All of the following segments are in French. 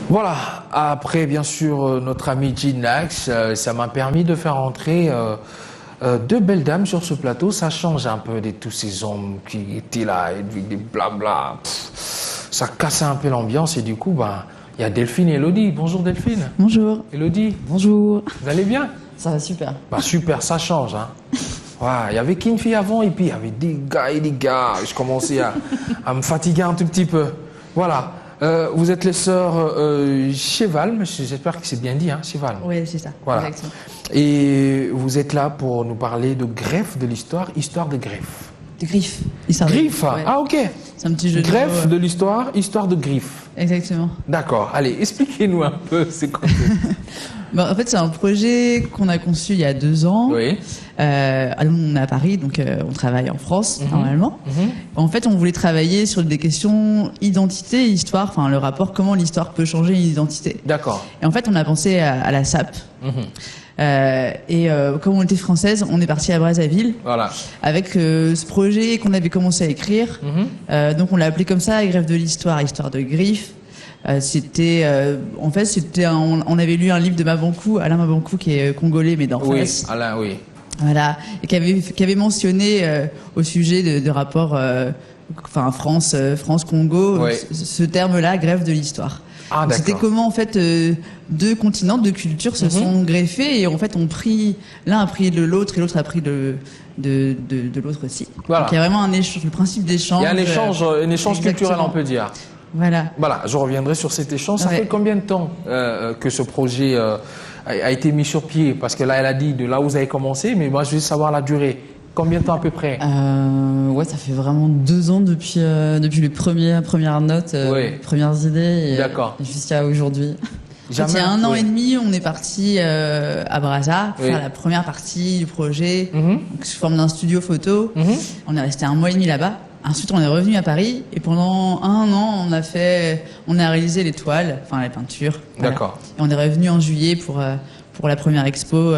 Voilà, après bien sûr notre ami Jean Lax, ça m'a permis de faire entrer deux belles dames sur ce plateau. Ça change un peu de tous ces hommes qui étaient là avec des blabla. Ça casse un peu l'ambiance et du coup, il y a Delphine et Elodie. Bonjour Delphine. Bonjour. Elodie. Bonjour. Vous allez bien? Ça va super. Super, ça change. Hein. Ouais, il y avait qu'une fille avant et puis il y avait des gars et des gars. Je commençais à me fatiguer un tout petit peu. Voilà. Vous êtes les sœurs Cheval, j'espère que c'est bien dit, hein, Cheval. Oui, c'est ça. Voilà. Exactement. Et vous êtes là pour nous parler de greffe de l'histoire, histoire de greffe. De griffes. Griffe, Ouais. ah ok. C'est un petit jeu Greffe de mots. de l'histoire, histoire de griffe. Exactement. D'accord, allez, expliquez-nous un peu, c'est quoi En fait, c'est un projet qu'on a conçu il y a 2 ans. Oui. On est à Paris, donc on travaille en France, normalement. En fait, on voulait travailler sur des questions identité, histoire, enfin le rapport, comment l'histoire peut changer une identité. D'accord. Et en fait, on a pensé à la SAP. Comme on était française, on est parti à Brazzaville Voilà. avec ce projet qu'on avait commencé à écrire. Donc on l'a appelé comme ça, Greffe de l'histoire, histoire de griffe. On avait lu un livre de Mabankou, Alain Mabankou, qui est congolais mais d'en Oui, face. Alain, oui. Voilà, et qui avait mentionné au sujet de rapport, France-Congo, Oui. ce terme-là, greffe de l'histoire. Ah, Donc, c'était d'accord. comment en fait deux continents, deux cultures se sont greffés et en fait l'un a pris de l'autre et l'autre a pris de l'autre aussi. Voilà. Donc il y a vraiment un échange, le principe d'échange. Il y a un échange culturel, exactement. on peut dire. Voilà. Voilà, je reviendrai sur cet échange. Ça Ouais. fait combien de temps que ce projet a été mis sur pied? Parce que là, elle a dit de là où vous avez commencé, mais moi, je veux savoir la durée. Combien de temps à peu près? Ouais, ça fait vraiment 2 ans depuis les premières notes, Oui. premières idées, et, D'accord. jusqu'à aujourd'hui. En fait, il y a 1 an Oui. et demi, on est parti à Brazza pour Oui. faire la première partie du projet, Mhm. donc, sous forme d'un studio photo. Mhm. On est resté 1 mois et demi là-bas. Ensuite, on est revenu à Paris et pendant 1 an, on a réalisé les toiles, enfin les peintures. Voilà. D'accord. Et on est revenu en juillet pour la première expo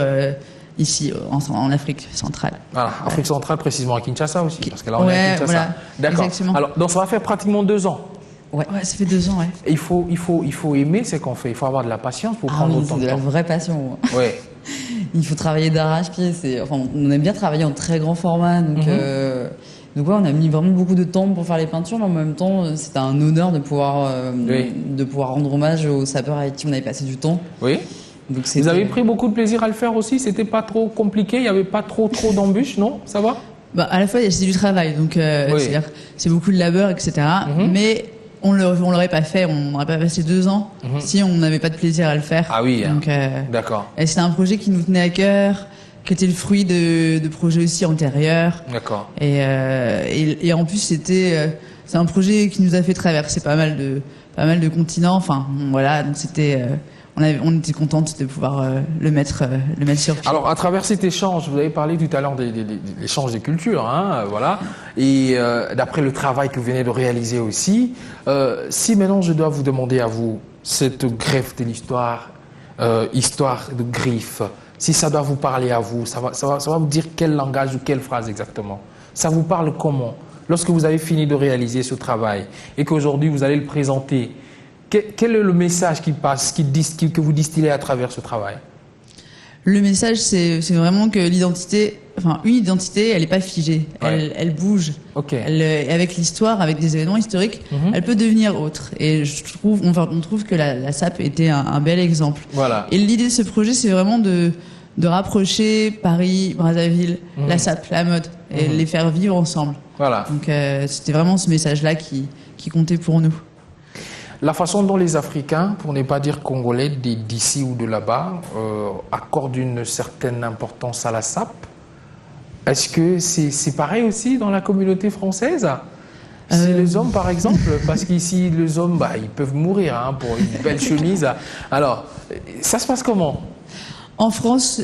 ici en Afrique centrale. Voilà, Afrique centrale, précisément à Kinshasa aussi, parce que là, on est à Ouais, Kinshasa. voilà. D'accord. Exactement. Alors, donc ça va faire pratiquement 2 ans. Ouais, ça fait 2 ans, ouais. Et il faut aimer ce qu'on fait. Il faut avoir de la patience pour Ah prendre oui, autant c'est de de la temps. vraie passion. Ouais. Il faut travailler d'arrache-pied. On aime bien travailler en très grand format, donc ouais, on a mis vraiment beaucoup de temps pour faire les peintures, mais en même temps, c'était un honneur de pouvoir Oui. rendre hommage aux sapeurs avec qui on avait passé du temps. Oui. Donc Vous avez pris beaucoup de plaisir à le faire aussi. C'était pas trop compliqué. Il n'y avait pas trop d'embûches, non? Ça va? À la fois, c'est du travail, donc Oui. c'est-à-dire c'est beaucoup de labeur, etc. Mais on l'aurait pas fait, on n'aurait pas passé 2 ans si on n'avait pas de plaisir à le faire. Ah oui. Hein. Donc, D'accord. et c'était un projet qui nous tenait à cœur, qui était le fruit de projets aussi antérieurs. D'accord. Et en plus, c'est un projet qui nous a fait traverser pas mal de continents. Enfin, voilà, donc on était contente de pouvoir le mettre sur pied. Alors, à travers cet échange, vous avez parlé tout à l'heure de l'échange des cultures, hein, voilà. Et d'après le travail que vous venez de réaliser aussi, si maintenant je dois vous demander à vous, cette greffe de l'histoire, histoire de griffe, si ça doit vous parler à vous, ça va vous dire quel langage ou quelle phrase exactement? Ça vous parle comment? Lorsque vous avez fini de réaliser ce travail et qu'aujourd'hui vous allez le présenter, quel est le message qui passe, que vous distillez à travers ce travail? Le message, c'est vraiment que une identité, elle n'est pas figée. Ouais. Elle bouge. Ok. Avec l'histoire, avec des événements historiques, elle peut devenir autre. Et on trouve que la SAP était un bel exemple. Voilà. Et l'idée de ce projet, c'est vraiment de rapprocher Paris, Brazzaville, la SAP, la mode, et les faire vivre ensemble. Voilà. Donc c'était vraiment ce message-là qui comptait pour nous. La façon dont les Africains, pour ne pas dire Congolais, d'ici ou de là-bas, accordent une certaine importance à la SAP, est-ce que c'est pareil aussi dans la communauté française? Si les hommes, par exemple, parce qu'ici, les hommes, ils peuvent mourir hein, pour une belle chemise. Alors, ça se passe comment? En France,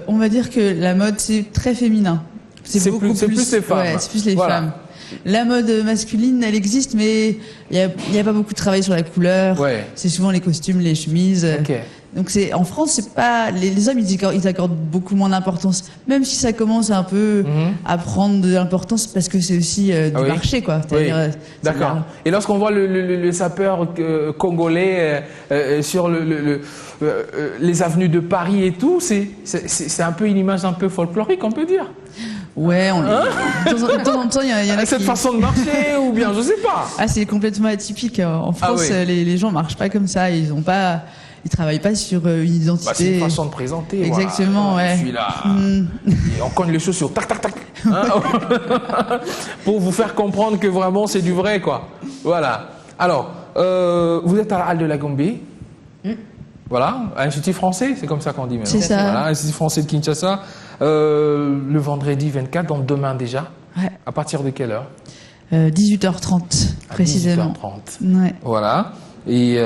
on va dire que la mode, c'est très féminin. C'est plus les femmes. Ouais, c'est plus les Voilà. femmes. La mode masculine, elle existe, mais il y a pas beaucoup de travail sur la couleur. Ouais. C'est souvent les costumes, les chemises. Ok. Donc en France, c'est pas les hommes, ils accordent beaucoup moins d'importance, même si ça commence un peu à prendre de l'importance parce que c'est aussi du Ah oui. marché, quoi. Oui. C'est-à-dire, D'accord. Et lorsqu'on voit le sapeur congolais sur les avenues de Paris et tout, c'est un peu une image un peu folklorique, on peut dire. ouais, de temps en temps, il y en a Cette qui... façon de marcher ou bien, je sais pas. Ah, c'est complètement atypique. En France, oui. les gens marchent pas comme ça. Ils travaillent pas sur une identité. Bah, c'est une façon de présenter. Exactement, voilà. ouais. Je suis là. Et on cogne les chaussures, tac, tac, tac. Hein pour vous faire comprendre que vraiment c'est du vrai, quoi. Voilà. Alors, vous êtes à la Halle de la Gambie. Voilà, à l'Institut français, c'est comme ça qu'on dit maintenant. C'est ça. Voilà, Institut français de Kinshasa. Le vendredi 24, donc demain déjà. Ouais. À partir de quelle heure? 18h30, À précisément. 18h30. Ouais. Voilà. Et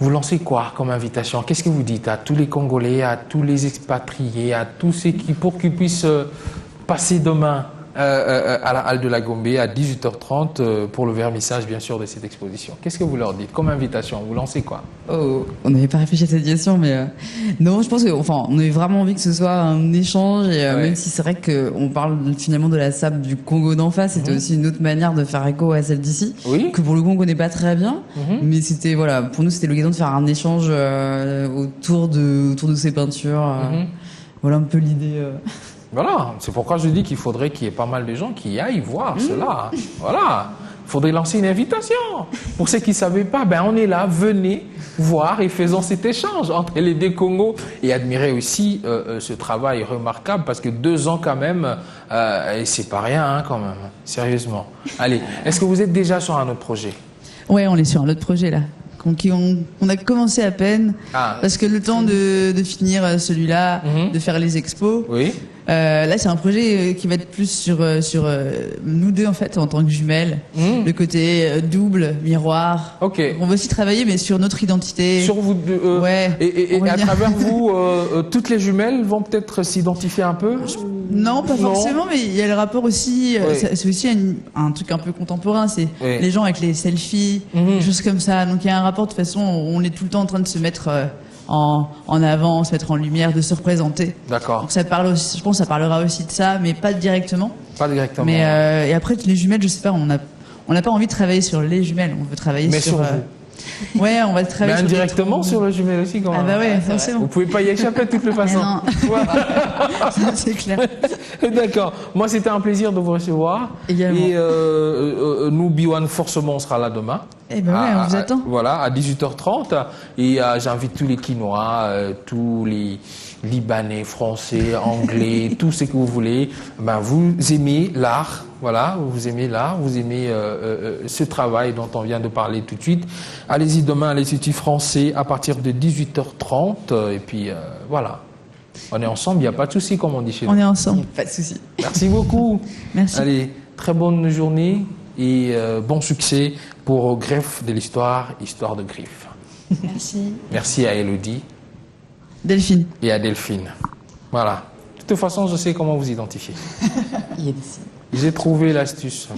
vous lancez quoi comme invitation? Qu'est-ce que vous dites à tous les Congolais, à tous les expatriés, à tous ceux pour qu'ils puissent passer demain à la Halle de la Gambie à 18h30 pour le vernissage, bien sûr, de cette exposition? Qu'est-ce que vous leur dites comme invitation? Vous lancez quoi? Oh, on n'avait pas réfléchi à cette question, mais non, je pense que, enfin, on avait vraiment envie que ce soit un échange, et Ouais. même si c'est vrai qu'on parle finalement de la SAP du Congo d'en face, c'était aussi une autre manière de faire écho à celle d'ici, Oui. que pour le coup on connaît pas très bien, mais c'était voilà, pour nous c'était l'occasion de faire un échange autour de ces peintures. Voilà un peu l'idée. Voilà, c'est pourquoi je dis qu'il faudrait qu'il y ait pas mal de gens qui aillent voir cela. Voilà, il faudrait lancer une invitation. Pour ceux qui ne savaient pas, ben on est là, venez voir et faisons cet échange entre les deux Congos et admirer aussi ce travail remarquable parce que 2 ans quand même, et c'est pas rien hein, quand même, sérieusement. Allez, est-ce que vous êtes déjà sur un autre projet? Ouais, on est sur un autre projet là. On a commencé à peine Ah. parce que le temps de finir celui-là, de faire les expos. Oui. Là, c'est un projet qui va être plus sur nous deux en fait en tant que jumelles. Le côté double, miroir. Ok. On va aussi travailler, mais sur notre identité. Sur vous deux, Ouais. et On va à dire. travers vous, toutes les jumelles vont peut-être s'identifier un peu. Non, pas Non. forcément, mais il y a le rapport aussi. Oui. C'est aussi un truc un peu contemporain. C'est Oui. les gens avec les selfies, des choses comme ça. Donc il y a un rapport. De toute façon, on est tout le temps en train de se mettre en avant, se mettre en lumière, de se représenter. D'accord. Donc ça parle aussi. Je pense que ça parlera aussi de ça, mais pas directement. Pas directement. Mais et après les jumelles, je sais pas. On n'a pas envie de travailler sur les jumelles. On veut travailler Mais sur. sur vous. Ouais, on va Mais travailler sur des indirectement trous. sur le jumelle aussi quand Ah même. bah ouais, Vous forcément. pouvez pas y échapper de toutes les façons. non. Voilà. C'est clair. D'accord. Moi, c'était un plaisir de vous recevoir. Également. Et nous, Biwan, forcément, on sera là demain. Eh ben ouais, on vous attend. Voilà, à 18h30. Et j'invite tous les Quinois, tous les Libanais, Français, Anglais, tout ce que vous voulez. Ben, vous aimez l'art. Voilà, vous aimez l'art, vous aimez ce travail dont on vient de parler tout de suite. Allez-y demain à l'Institut français à partir de 18h30. Et puis, voilà. On est ensemble, il n'y a pas de souci, comme on dit chez nous. On est ensemble. Pas de souci. Merci beaucoup. Merci. Allez, très bonne journée et bon succès pour Greffe de l'Histoire, Histoire de Griffe. Merci. Merci à Elodie Delphine. et à Delphine. Voilà. De toute façon, je sais comment vous identifier. Il y a des signes. J'ai trouvé l'astuce.